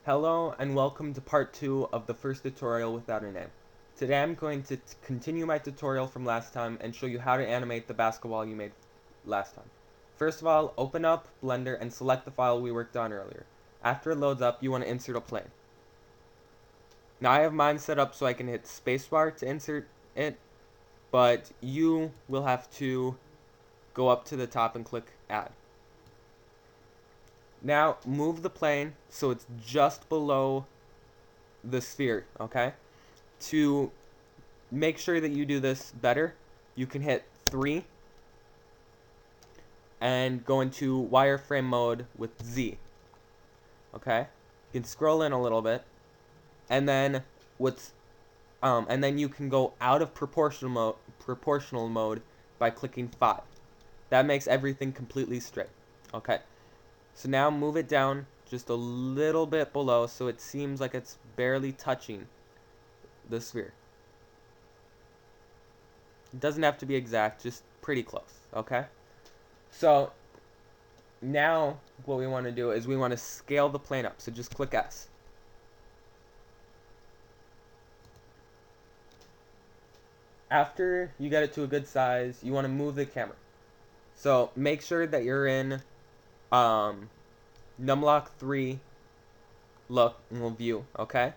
Hello and welcome to part 2 of the first tutorial without a name. Today I'm going to continue my tutorial from last time and show you how to animate the basketball you made last time. First of all, open up Blender and select the file we worked on earlier. After it loads up, you want to insert a plane. Now I have mine set up so I can hit spacebar to insert it, but you will have to go up to the top and click add. Now move the plane so it's just below the sphere, okay? To make sure that you do this better, you can hit 3 and go into wireframe mode with Z, okay? You can scroll in a little bit, and then you can go out of proportional mode by clicking 5. That makes everything completely straight, okay? So now move it down just a little bit below so it seems like it's barely touching the sphere. It doesn't have to be exact, just pretty close, okay? So now what we want to do is we want to scale the plane up. So just click S. After you get it to a good size, you want to move the camera. So make sure that you're in numlock 3 look and view, okay?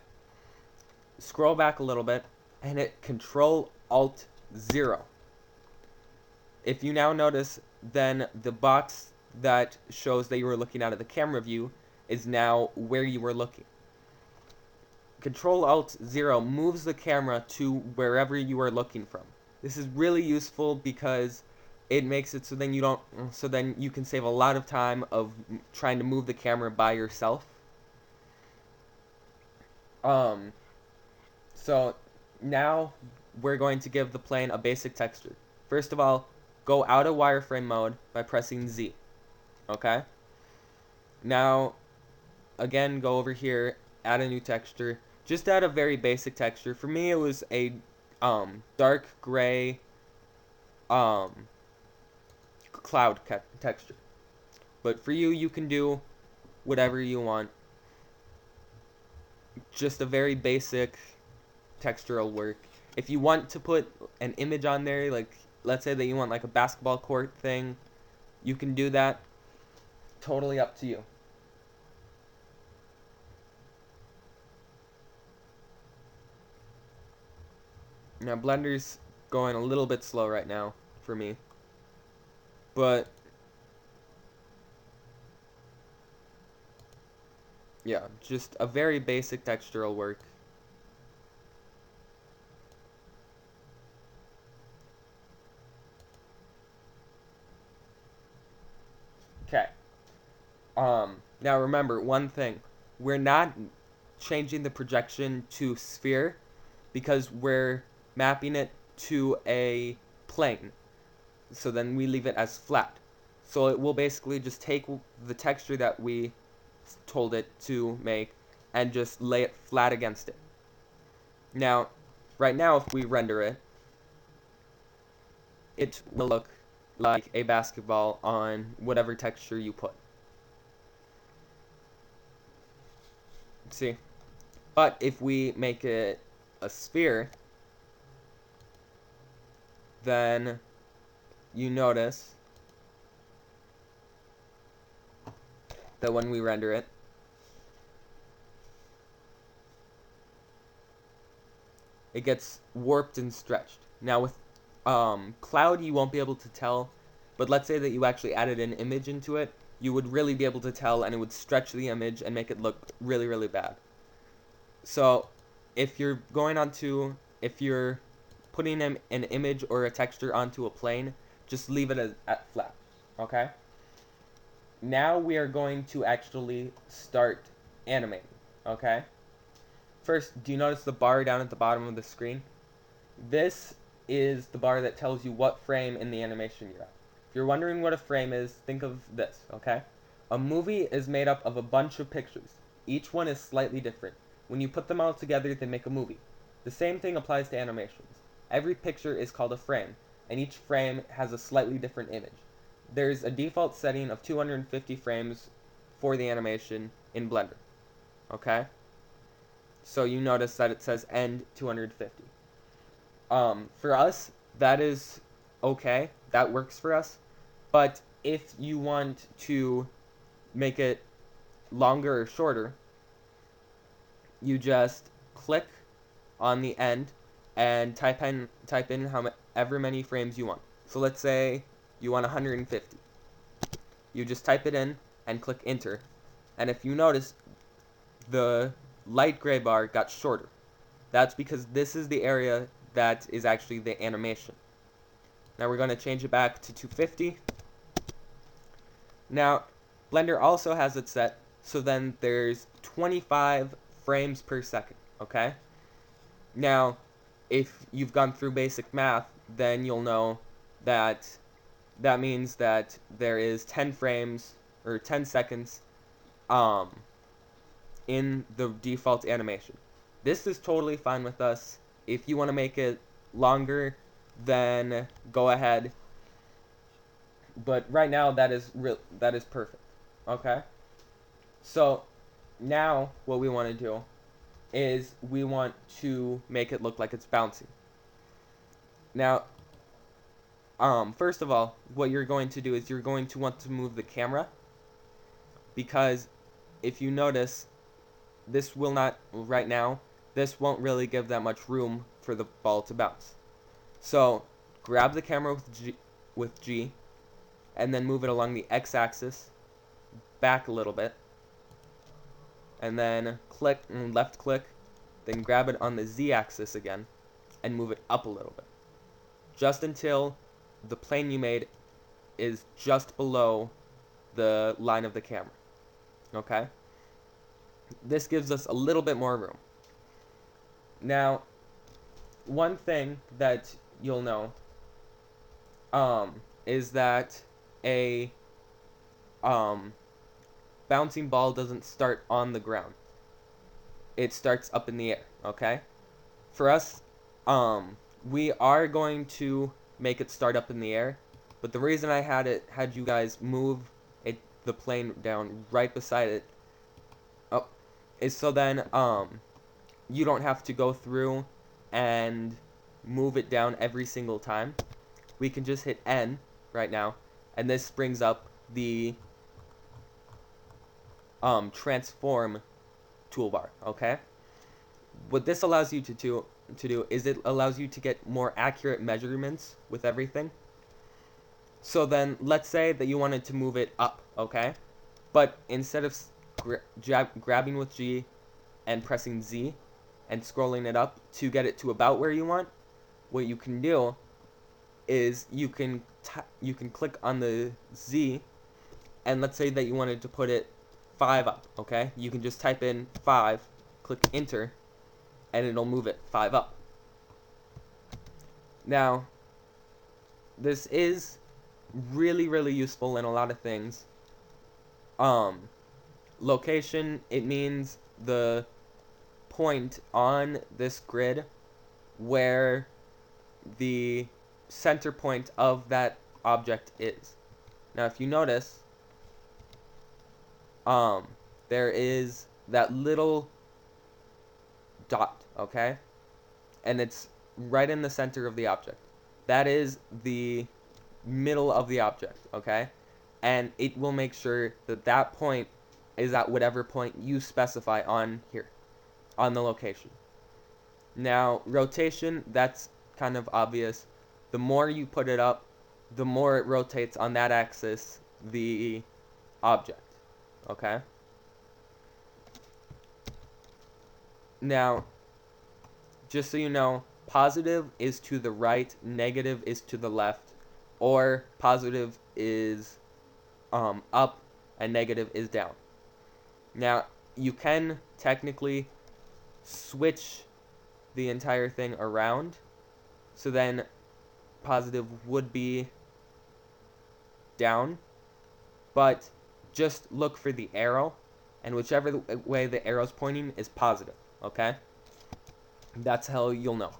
Scroll back a little bit and hit Control-Alt-0. If you now notice, then the box that shows that you were looking out of the camera view is now where you were looking. Control-Alt-0 moves the camera to wherever you are looking from. This is really useful because it makes it so then you can save a lot of time of trying to move the camera by yourself. So now we're going to give the plane a basic texture. First of all, go out of wireframe mode by pressing Z. Okay? Now, again, go over here, add a new texture. Just add a very basic texture. For me, it was a dark gray cloud texture. But for you, you can do whatever you want. Just a very basic texture will work. If you want to put an image on there, like let's say that you want like a basketball court thing, you can do that. Totally up to you. Now Blender's going a little bit slow right now for me, but yeah, just a very basic texture will work. Okay. Now remember one thing. We're not changing the projection to sphere because we're mapping it to a plane. So then we leave it as flat. So it will basically just take the texture that we told it to make and just lay it flat against it. Now, right now if we render it, it will look like a basketball on whatever texture you put. See? But if we make it a sphere, then you notice that when we render it, it gets warped and stretched. Now with cloud, you won't be able to tell, but let's say that you actually added an image into it, you would really be able to tell, and it would stretch the image and make it look really, really bad. So if you're putting an image or a texture onto a plane, just leave it at flat, okay? Now we are going to actually start animating, okay? First, do you notice the bar down at the bottom of the screen? This is the bar that tells you what frame in the animation you're at. If you're wondering what a frame is, think of this, okay? A movie is made up of a bunch of pictures. Each one is slightly different. When you put them all together, they make a movie. The same thing applies to animations. Every picture is called a frame, and each frame has a slightly different image. There's a default setting of 250 frames for the animation in Blender. okay? So you notice that it says end 250. For us, that is okay. That works for us. But if you want to make it longer or shorter, you just click on the end and type in however many frames you want. So let's say you want 150. You just type it in and click enter. And if you notice, the light gray bar got shorter. That's because this is the area that is actually the animation. Now we're going to change it back to 250. Now, Blender also has it set so then there's 25 frames per second, okay? Now, if you've gone through basic math, then you'll know that that means that there is 10 frames or 10 seconds in the default animation. This is totally fine with us. If you want to make it longer, then go ahead. But right now that is perfect. Okay? So now what we want to do is we want to make it look like it's bouncing. Now, first of all, what you're going to do is you're going to want to move the camera, because if you notice, this will not, right now, this won't really give that much room for the ball to bounce. So, grab the camera with G, and then move it along the x-axis, back a little bit, and then click, left click, then grab it on the z-axis again, and move it up a little bit, just until the plane you made is just below the line of the camera. Okay? This gives us a little bit more room. Now, one thing that you'll know is that a bouncing ball doesn't start on the ground. It starts up in the air, okay? For us, we are going to make it start up in the air, but the reason I had you guys move the plane down right beside it is so then you don't have to go through and move it down every single time. We can just hit N right now, and this brings up the transform toolbar, okay? What this allows you to do is it allows you to get more accurate measurements with everything. So then, let's say that you wanted to move it up, okay? But instead of grabbing with G and pressing Z and scrolling it up to get it to about where you want, what you can do is you can click on the Z, and let's say that you wanted to put it 5 up, okay? You can just type in 5, click enter, and it'll move it 5 up. Now, this is really, really useful in a lot of things. Location, it means the point on this grid where the center point of that object is. Now, if you notice, there is that little dot, okay? And it's right in the center of the object. That is the middle of the object, okay? And it will make sure that that point is at whatever point you specify on here, on the location. Now, rotation, that's kind of obvious. The more you put it up, the more it rotates on that axis, the object, okay? Now, just so you know, positive is to the right, negative is to the left, or positive is up and negative is down. Now, you can technically switch the entire thing around, so then positive would be down, but just look for the arrow, and whichever way the arrow's pointing is positive, okay? That's how you'll know.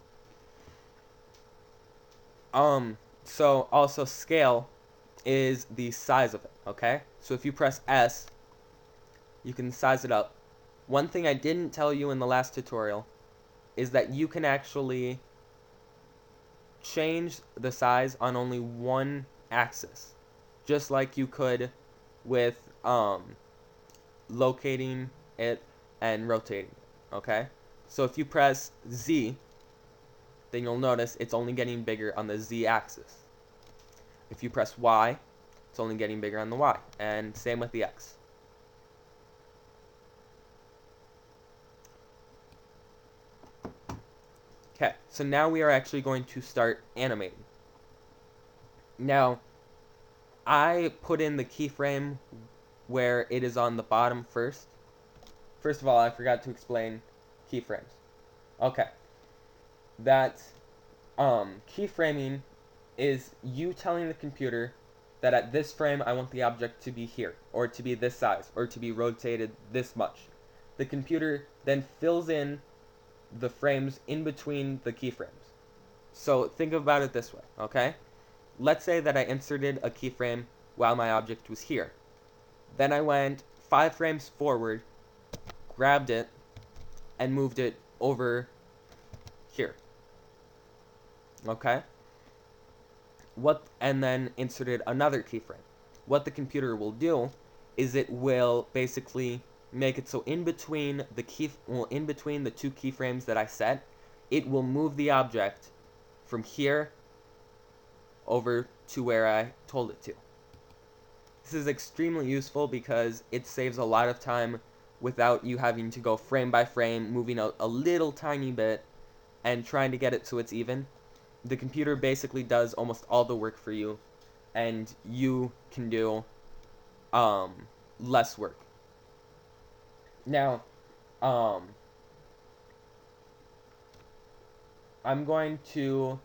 So also scale is the size of it, okay? So if you press S, you can size it up One thing I didn't tell you in the last tutorial is that you can actually change the size on only one axis, just like you could with locating it and rotating it, okay? So if you press Z, then you'll notice it's only getting bigger on the Z axis. If you press Y, it's only getting bigger on the Y, and same with the X. Okay, so now we are actually going to start animating. Now, I put in the keyframe where it is on the bottom first. First of all, I forgot to explain keyframes. Okay, that keyframing is you telling the computer that at this frame I want the object to be here, or to be this size, or to be rotated this much. The computer then fills in the frames in between the keyframes. So think about it this way, okay? Let's say that I inserted a keyframe while my object was here. Then I went 5 frames forward, grabbed it, and moved it over here. Okay? And then inserted another keyframe. What the computer will do is it will basically make it so in between the two keyframes that I set, it will move the object from here over to where I told it to. This is extremely useful because it saves a lot of time without you having to go frame by frame, moving a little tiny bit and trying to get it so it's even. The computer basically does almost all the work for you, and you can do less work. Now, I'm going to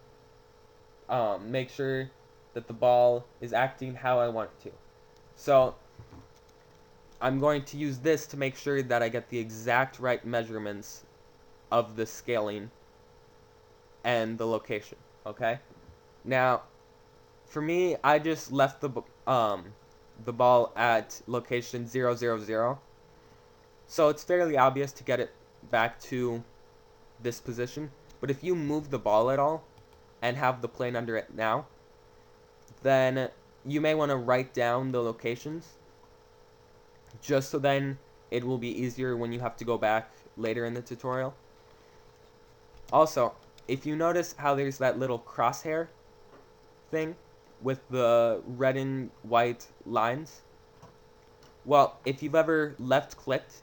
make sure that the ball is acting how I want it to. So, I'm going to use this to make sure that I get the exact right measurements of the scaling and the location, okay? Now, for me, I just left the ball at location 0, 0, 0. So it's fairly obvious to get it back to this position. But if you move the ball at all and have the plane under it now, then you may want to write down the locations, just so then it will be easier when you have to go back later in the tutorial. Also, if you notice how there's that little crosshair thing with the red and white lines, well, if you've ever left clicked,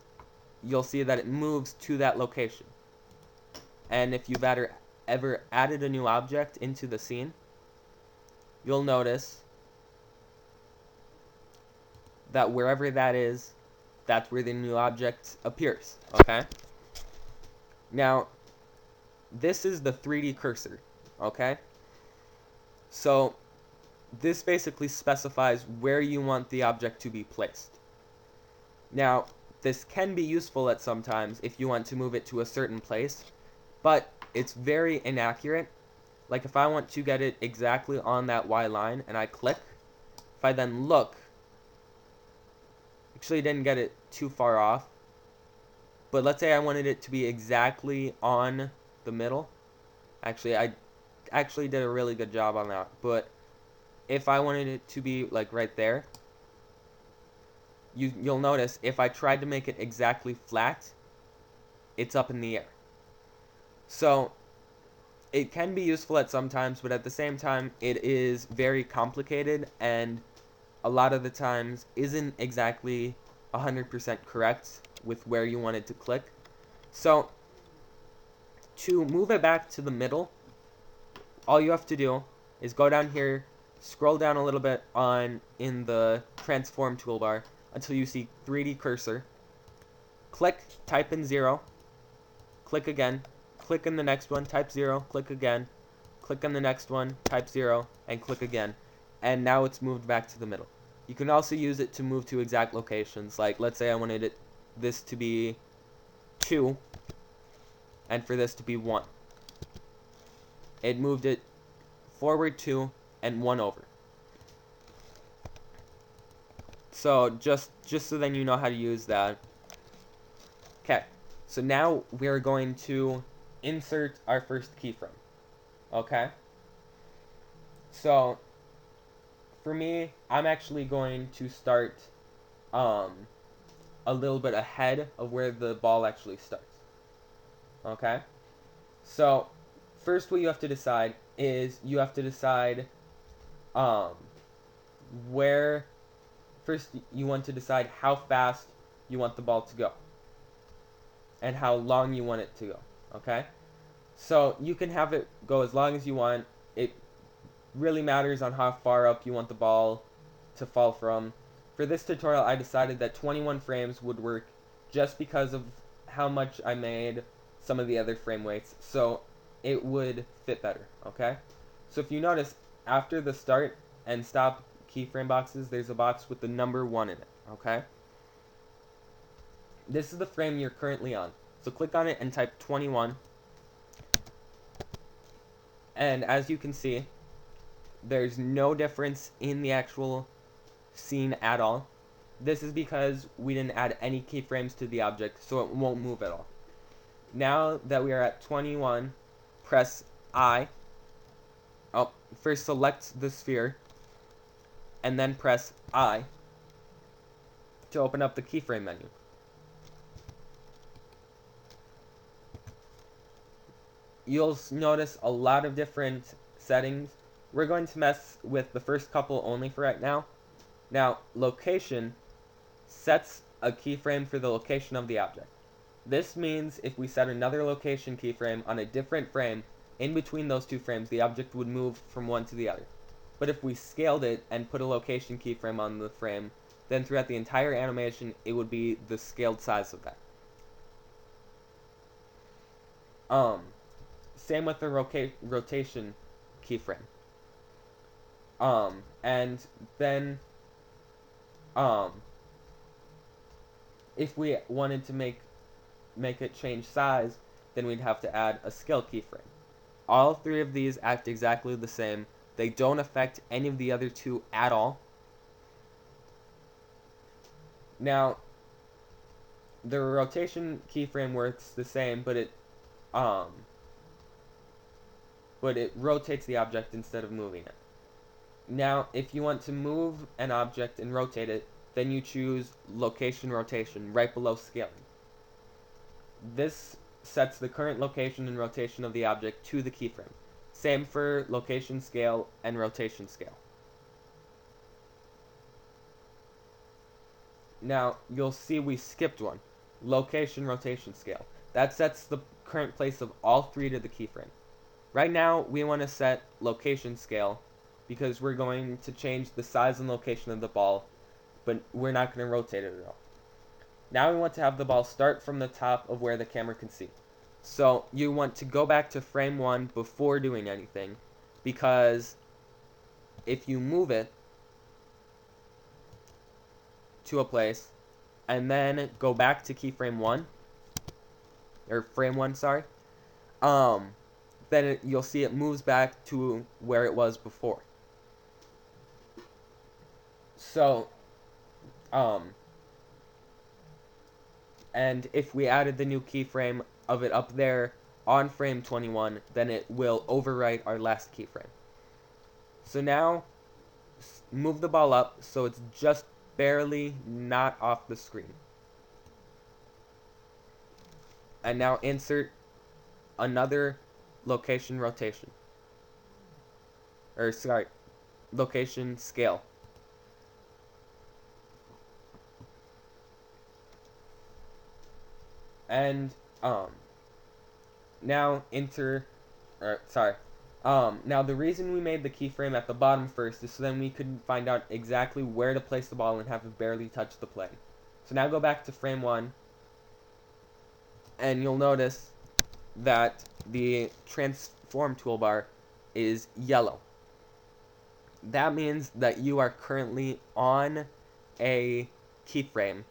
you'll see that it moves to that location. And if you've ever added a new object into the scene, you'll notice that wherever that is, that's where the new object appears, okay? Now, this is the 3D cursor, okay? So, this basically specifies where you want the object to be placed. Now, this can be useful at some times if you want to move it to a certain place, but it's very inaccurate. Like if I want to get it exactly on that Y line and I click, if I then look, actually didn't get it too far off, but let's say I wanted it to be exactly on the middle. Actually, I actually did a really good job on that, but if I wanted it to be like right there, you'll notice if I tried to make it exactly flat, it's up in the air. So it can be useful at some times, but at the same time it is very complicated and a lot of the times isn't exactly 100% correct with where you want it to click. So to move it back to the middle, all you have to do is go down here, scroll down a little bit in the transform toolbar until you see 3D cursor. Click, type in 0, click again, click in the next one, type 0, click again, click on the next one, type 0, and click again. And now it's moved back to the middle. You can also use it to move to exact locations. Like, let's say I wanted this to be 2, and for this to be 1. It moved it forward 2 and 1 over. So just so then you know how to use that. Okay, so now we're going to insert our first keyframe. Okay, so for me, I'm actually going to start um, a little bit ahead of where the ball actually starts. Okay, so first what you have to decide is you have to decide um, where first you want to decide how fast you want the ball to go and how long you want it to go. Okay, so you can have it go as long as you want. It really matters on how far up you want the ball to fall from. For this tutorial, I decided that 21 frames would work just because of how much I made some of the other frame weights, so it would fit better, okay? So if you notice, after the start and stop keyframe boxes, there's a box with the number 1 in it, okay? This is the frame you're currently on. So click on it and type 21. And as you can see, there's no difference in the actual scene at all. This is because we didn't add any keyframes to the object, so it won't move at all. Now that we are at 21, press I. Oh, first select the sphere, and then press I to open up the keyframe menu. You'll notice a lot of different settings. We're going to mess with the first couple only for right now. Now, location sets a keyframe for the location of the object. This means if we set another location keyframe on a different frame, in between those two frames, the object would move from one to the other. But if we scaled it and put a location keyframe on the frame, then throughout the entire animation, it would be the scaled size of that. Same with the rotation keyframe. And then, if we wanted to make it change size, then we'd have to add a scale keyframe. All three of these act exactly the same. They don't affect any of the other two at all. Now, the rotation keyframe works the same, but it rotates the object instead of moving it. Now, if you want to move an object and rotate it, then you choose location rotation right below scaling. This sets the current location and rotation of the object to the keyframe. Same for location scale and rotation scale. Now, you'll see we skipped one. Location rotation scale. That sets the current place of all three to the keyframe. Right now, we want to set location scale because we're going to change the size and location of the ball, but we're not going to rotate it at all. Now we want to have the ball start from the top of where the camera can see. So you want to go back to frame 1 before doing anything, because if you move it to a place and then go back to keyframe 1, or frame 1, sorry, then you'll see it moves back to where it was before. So, and if we added the new keyframe of it up there on frame 21, then it will overwrite our last keyframe. So now, move the ball up so it's just barely not off the screen. And now insert another location rotation. Or, sorry, location scale. And, now now the reason we made the keyframe at the bottom first is so then we could find out exactly where to place the ball and have it barely touch the plane. So now go back to frame 1, and you'll notice that the transform toolbar is yellow. That means that you are currently on a keyframe,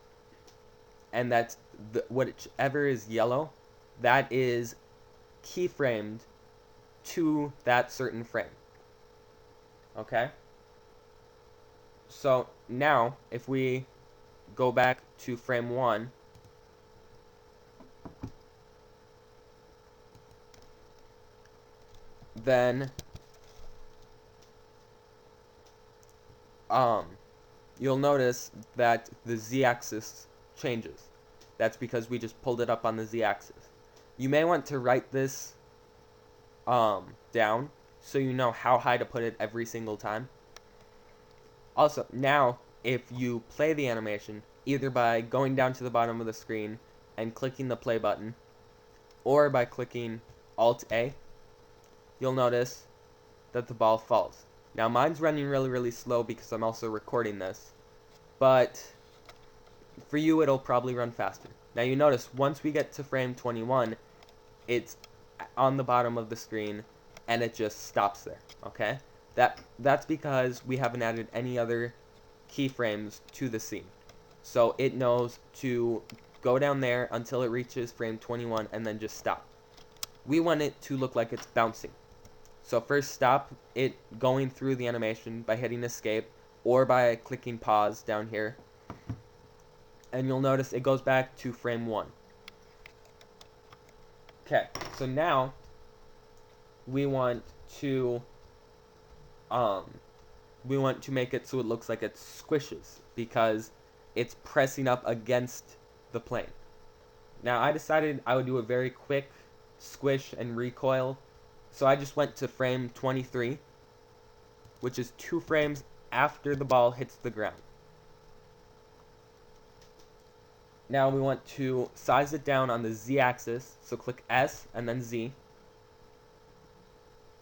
and that whichever is yellow, that is keyframed to that certain frame. Okay? So now, if we go back to frame 1 then you'll notice that the z-axis changes. That's because we just pulled it up on the z-axis. You may want to write this down so you know how high to put it every single time. Also, now if you play the animation, either by going down to the bottom of the screen and clicking the play button, or by clicking Alt-A, you'll notice that the ball falls. Now mine's running really slow because I'm also recording this, but for you it'll probably run faster. Now you notice once we get to frame 21, it's on the bottom of the screen and it just stops there, okay? That's because we haven't added any other keyframes to the scene. So it knows to go down there until it reaches frame 21 and then just stop. We want it to look like it's bouncing. So first stop it going through the animation by hitting escape or by clicking pause down here. And you'll notice it goes back to frame 1. Okay, so now we want to make it so it looks like it squishes because it's pressing up against the plane. Now I decided I would do a very quick squish and recoil, so I just went to frame 23, which is 2 frames after the ball hits the ground. Now we want to size it down on the z-axis, so click S and then Z,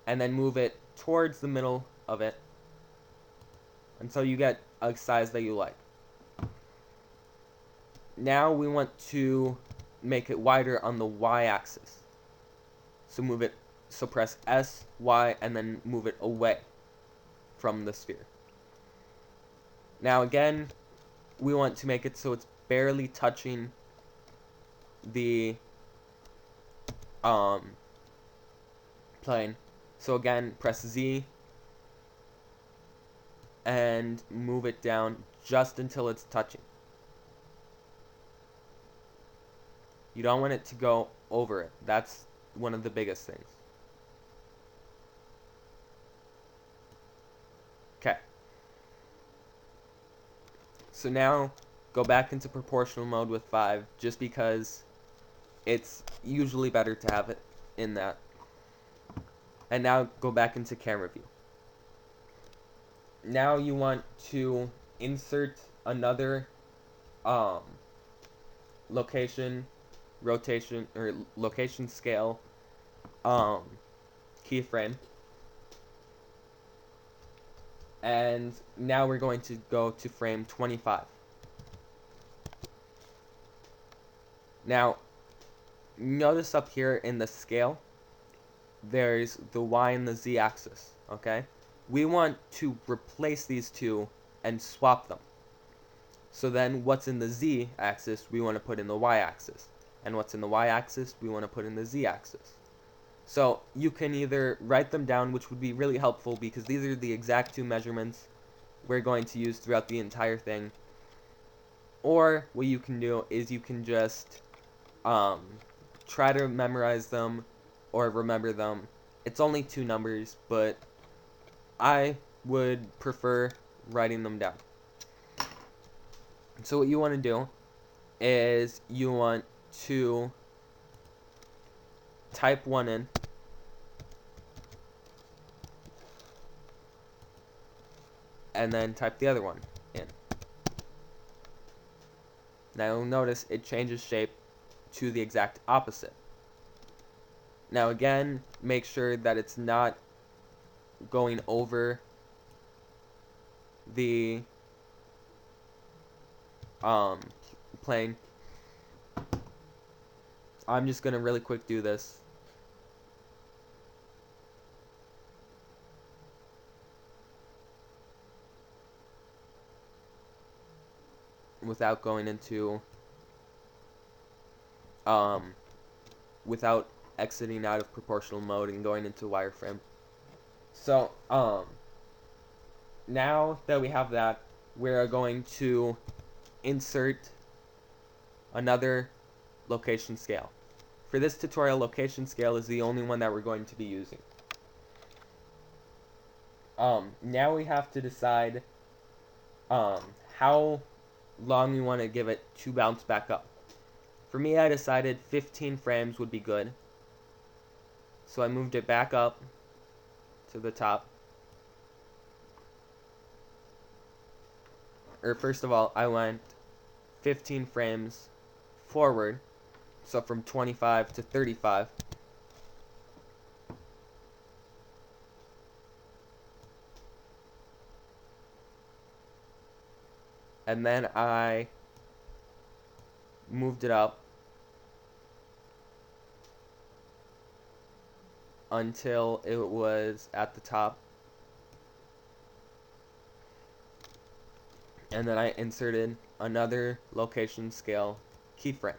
and then move it towards the middle of it until you get a size that you like. Now we want to make it wider on the y-axis. So press S, Y, and then move it away from the sphere. Now again, we want to make it so it's barely touching the plane. So again, press Z and move it down just until it's touching. You don't want it to go over it. That's one of the biggest things. Okay. So now go back into proportional mode with 5 just because it's usually better to have it in that. And now go back into camera view. Now you want to insert another location, rotation, or location scale keyframe. And now we're going to go to frame 25. Now, notice up here in the scale, there's the Y and the Z axis, okay? We want to replace these two and swap them. So then what's in the Z axis, we want to put in the Y axis. And what's in the Y axis, we want to put in the Z axis. So you can either write them down, which would be really helpful because these are the exact 2 measurements we're going to use throughout the entire thing. Or what you can do is you can just try to memorize them or remember them. It's only 2 numbers, but I would prefer writing them down. So what you want to do is you want to type one in, and then type the other one in. Now you'll notice it changes shape to the exact opposite. Now again, make sure that it's not going over the plane. I'm just gonna really quick do this. Without going into without exiting out of proportional mode and going into wireframe. So now that we have that, we're going to insert another location scale. For this tutorial, location scale is the only one that we're going to be using. Now we have to decide how long we want to give it to bounce back up. For me, I decided 15 frames would be good. So I moved it back up to the top. Or first of all, I went 15 frames forward. So from 25 to 35. And then I moved it up until it was at the top. And then I inserted another location scale keyframe.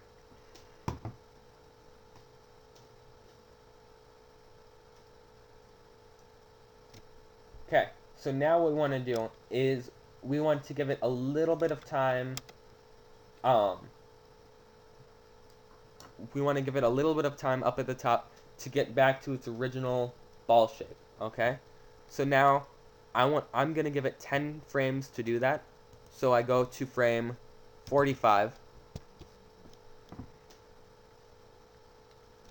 Okay, so now what we want to do is we want to give it a little bit of time. We want to give it a little bit of time up at the top to get back to its original ball shape. Okay, so now I'm gonna give it 10 frames to do that. So I go to frame 45,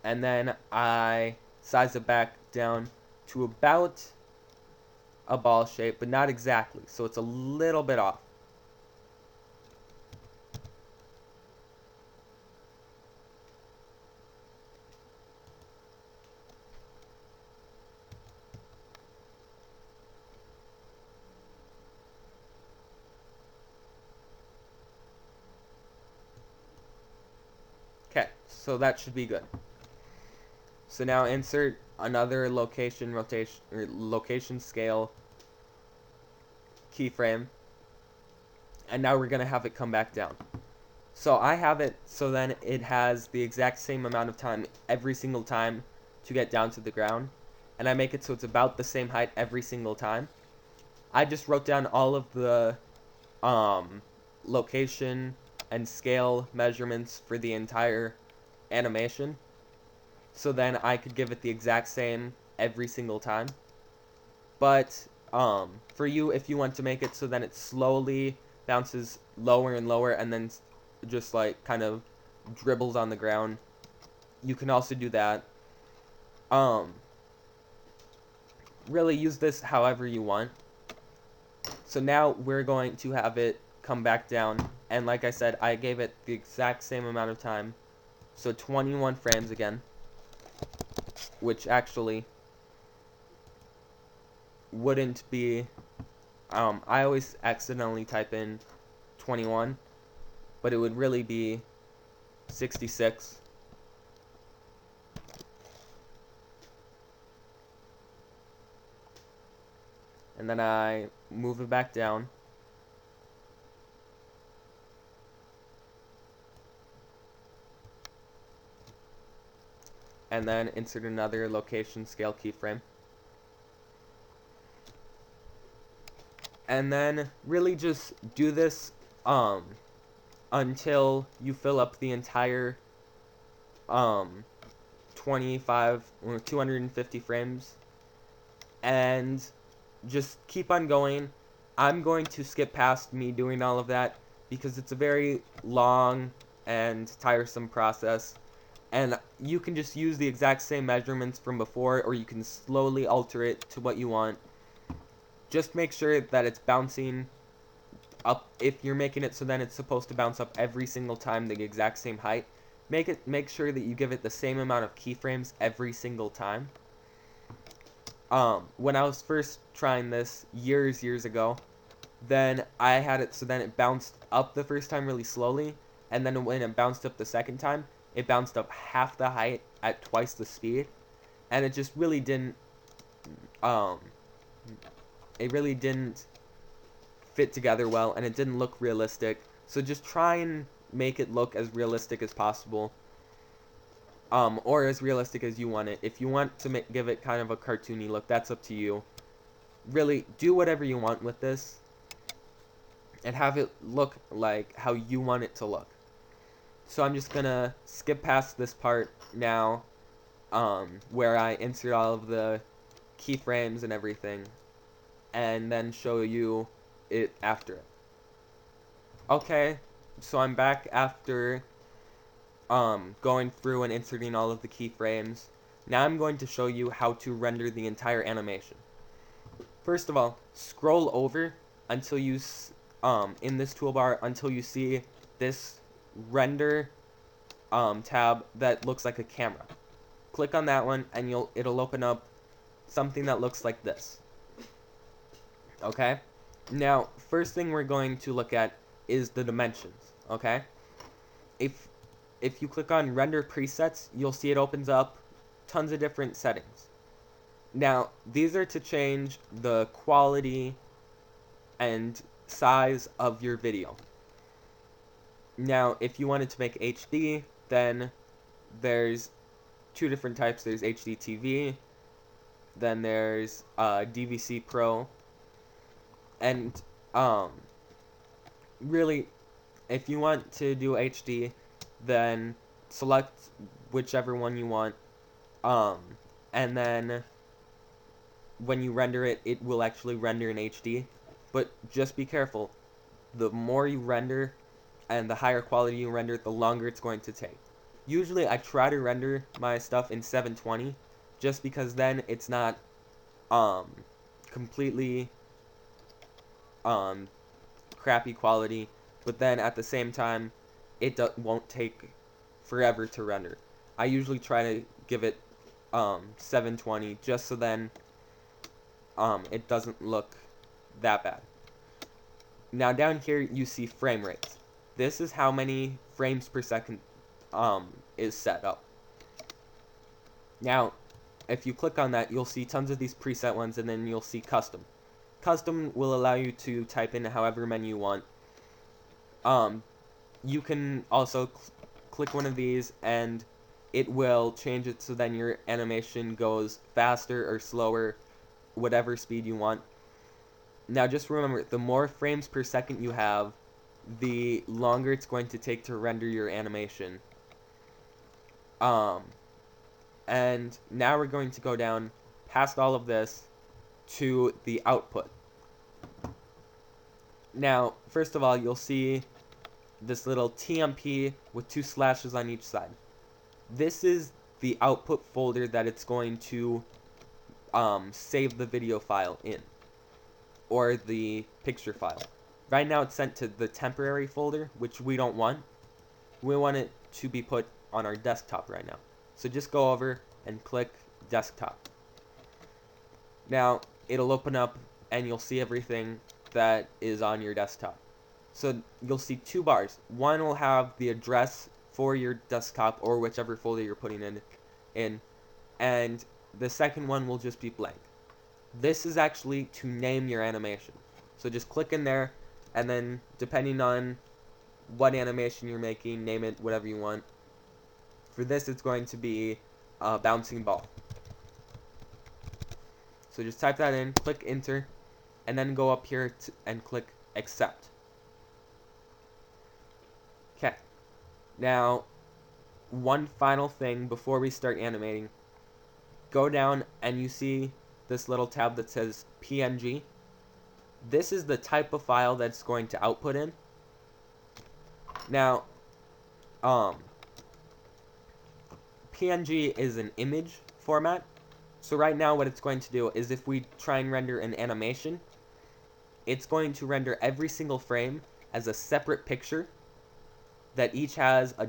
and then I size it back down to about a ball shape, but not exactly, so it's a little bit off. Okay, so that should be good. So now insert another location rotation or location scale keyframe, and now we're gonna have it come back down. So I have it so then it has the exact same amount of time every single time to get down to the ground, and I make it so it's about the same height every single time. I just wrote down all of the location and scale measurements for the entire animation, so then I could give it the exact same every single time. But for you, if you want to make it so then it slowly bounces lower and lower and then just like kind of dribbles on the ground, you can also do that. Really use this however you want. So now we're going to have it come back down, and like I said, I gave it the exact same amount of time, so 21 frames again, which actually wouldn't be, I always accidentally type in 21, but it would really be 66. And then I move it back down. And then insert another location scale keyframe. And then really just do this until you fill up the entire 25 or 250 frames, and just keep on going. I'm going to skip past me doing all of that because it's a very long and tiresome process, and you can just use the exact same measurements from before, or you can slowly alter it to what you want. Just make sure that it's bouncing up. If you're making it so then it's supposed to bounce up every single time the exact same height, make sure that you give it the same amount of keyframes every single time. When I was first trying this years ago, then I had it so then it bounced up the first time really slowly, and then when it bounced up the second time, it bounced up half the height at twice the speed, and it just really didn't fit together well, and it didn't look realistic. So just try and make it look as realistic as possible, or as realistic as you want it. If you want to give it kind of a cartoony look, that's up to you. Really, do whatever you want with this, and have it look like how you want it to look. So I'm just gonna skip past this part now, where I insert all of the keyframes and everything. and then show you it after it. Okay, so I'm back after going through and inserting all of the keyframes. Now I'm going to show you how to render the entire animation. First of all, scroll over until you in this toolbar until you see this render tab that looks like a camera. Click on that one and it'll open up something that looks like this. Okay? Now, first thing we're going to look at is the dimensions, okay? If you click on render presets, you'll see it opens up tons of different settings. Now, these are to change the quality and size of your video. Now, if you wanted to make HD, then there's two different types. There's HD TV, then there's DVC Pro, and really, if you want to do HD, then select whichever one you want, and then when you render it, it will actually render in HD. But just be careful. The more you render and the higher quality you render, the longer it's going to take. Usually I try to render my stuff in 720 just because then it's not completely crappy quality, but then at the same time it won't take forever to render. I usually try to give it 720 just so then it doesn't look that bad. Now down here you see frame rates. This is how many frames per second is set up. Now, if you click on that, you'll see tons of these preset ones, and then you'll see custom. Custom will allow you to type in however many you want. You can also click one of these, and it will change it so then your animation goes faster or slower, whatever speed you want. Now just remember, the more frames per second you have, the longer it's going to take to render your animation. And now we're going to go down past all of this to the output. Now, first of all, you'll see this little TMP with 2 slashes on each side. This is the output folder that it's going to save the video file in, or the picture file. Right now it's sent to the temporary folder, which we don't want. We want it to be put on our desktop right now. So just go over and click desktop. Now it'll open up and you'll see everything that is on your desktop. So you'll see 2 bars. One will have the address for your desktop or whichever folder you're putting in, and the second one will just be blank. This is actually to name your animation. So just click in there, and then depending on what animation you're making, name it whatever you want. For this, it's going to be a bouncing ball. So just type that in, click enter, and then go up here and click accept. Okay. Now, one final thing before we start animating. Go down and you see this little tab that says PNG. This is the type of file that's going to output in. Now, PNG is an image format. So right now what it's going to do is if we try and render an animation, it's going to render every single frame as a separate picture that each has a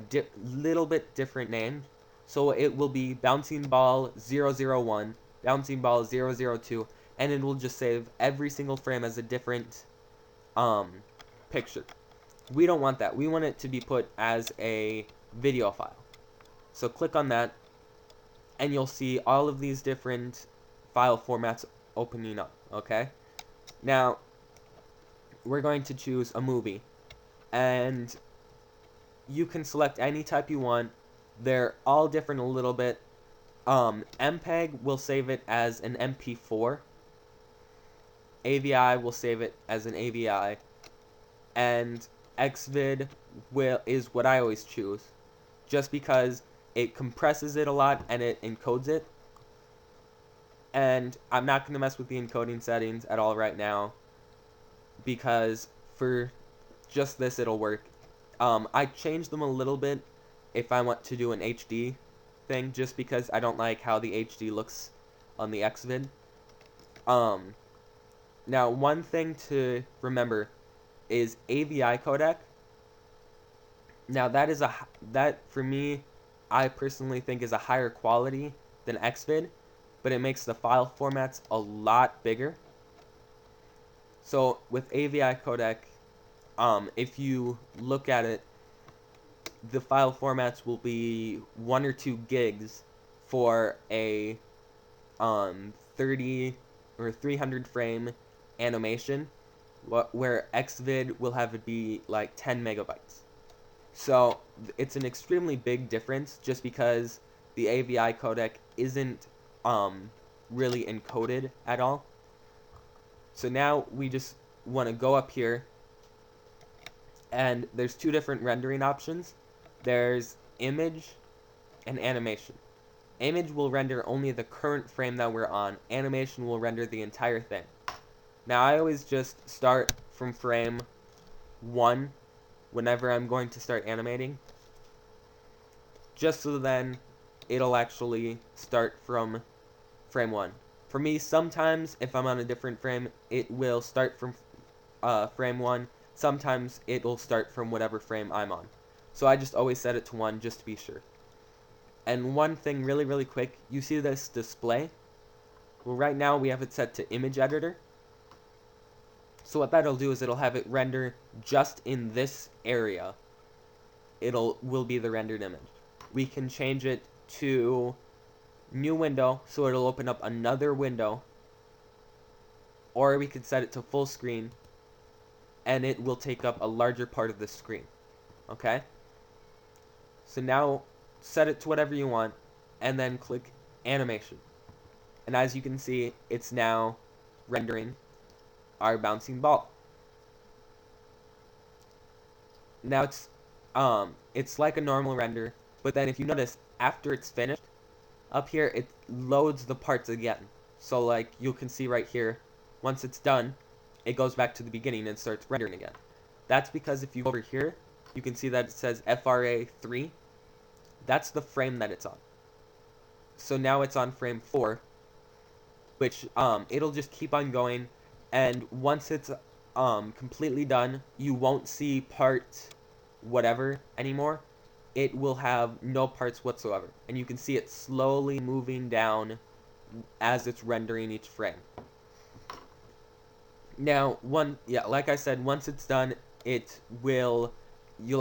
little bit different name. So it will be bouncing ball 001, bouncing ball 002, and it will just save every single frame as a different picture. We don't want that. We want it to be put as a video file. So click on that, and you'll see all of these different file formats opening up, okay? Now, we're going to choose a movie, and you can select any type you want. They're all different a little bit. MPEG will save it as an MP4. AVI will save it as an AVI. And Xvid is what I always choose, just because it compresses it a lot and it encodes it. And I'm not going to mess with the encoding settings at all right now, because for just this it'll work. I changed them a little bit if I want to do an HD thing, just because I don't like how the HD looks on the Xvid. Now one thing to remember is AVI codec. Now that for me, I personally think is a higher quality than Xvid, but it makes the file formats a lot bigger. So with AVI codec, if you look at it, the file formats will be 1 or 2 gigs for a 30 or 300 frame animation, where Xvid will have it be like 10 megabytes. So it's an extremely big difference, just because the AVI codec isn't really encoded at all. So now we just want to go up here, and there's 2 different rendering options. There's image and animation. Image will render only the current frame that we're on. Animation will render the entire thing. Now I always just start from frame 1 whenever I'm going to start animating, just so then it'll actually start from frame 1. For me, sometimes if I'm on a different frame, it will start from frame 1. Sometimes it'll start from whatever frame I'm on. So I just always set it to 1 just to be sure. And one thing really quick, you see this display? Well, right now we have it set to image editor. So what that'll do is it'll have it render just in this area. Will be the rendered image. We can change it to new window, so it'll open up another window, or we could set it to full screen, and it will take up a larger part of the screen. Okay? So now set it to whatever you want, and then click animation. And as you can see, it's now rendering our bouncing ball. Now it's like a normal render, but then if you notice, after it's finished, up here it loads the parts again. So like you can see right here, once it's done, it goes back to the beginning and starts rendering again. That's because if you go over here, you can see that it says FRA 3. That's the frame that it's on. So now it's on frame 4, which it'll just keep on going, and once it's completely done, you won't see part whatever anymore. It will have no parts whatsoever, and you can see it slowly moving down as it's rendering each frame. Now, like I said, once it's done, you'll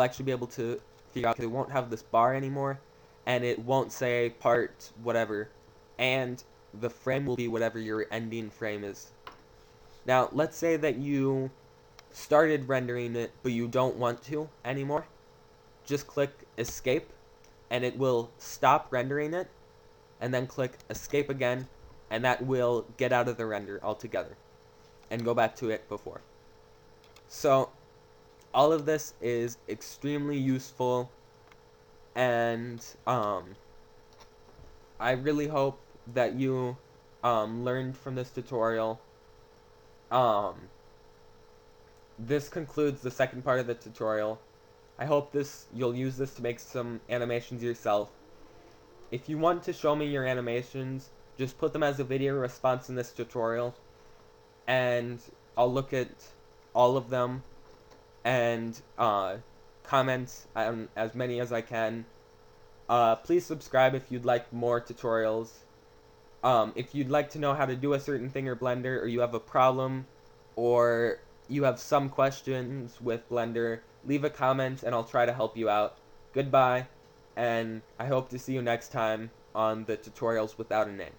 actually be able to figure out, because it won't have this bar anymore, and it won't say part whatever, and the frame will be whatever your ending frame is. Now, let's say that you started rendering it, but you don't want to anymore. Just click escape, and it will stop rendering it, and then click escape again, and that will get out of the render altogether and go back to it before. So all of this is extremely useful, and I really hope that you learned from this tutorial. This concludes the second part of the tutorial. I hope you'll use this to make some animations yourself. If you want to show me your animations, just put them as a video response in this tutorial, and I'll look at all of them and comment on as many as I can. Please subscribe if you'd like more tutorials. If you'd like to know how to do a certain thing or Blender, or you have a problem, or you have some questions with Blender, leave a comment and I'll try to help you out. Goodbye, and I hope to see you next time on the Tutorials Without a Name.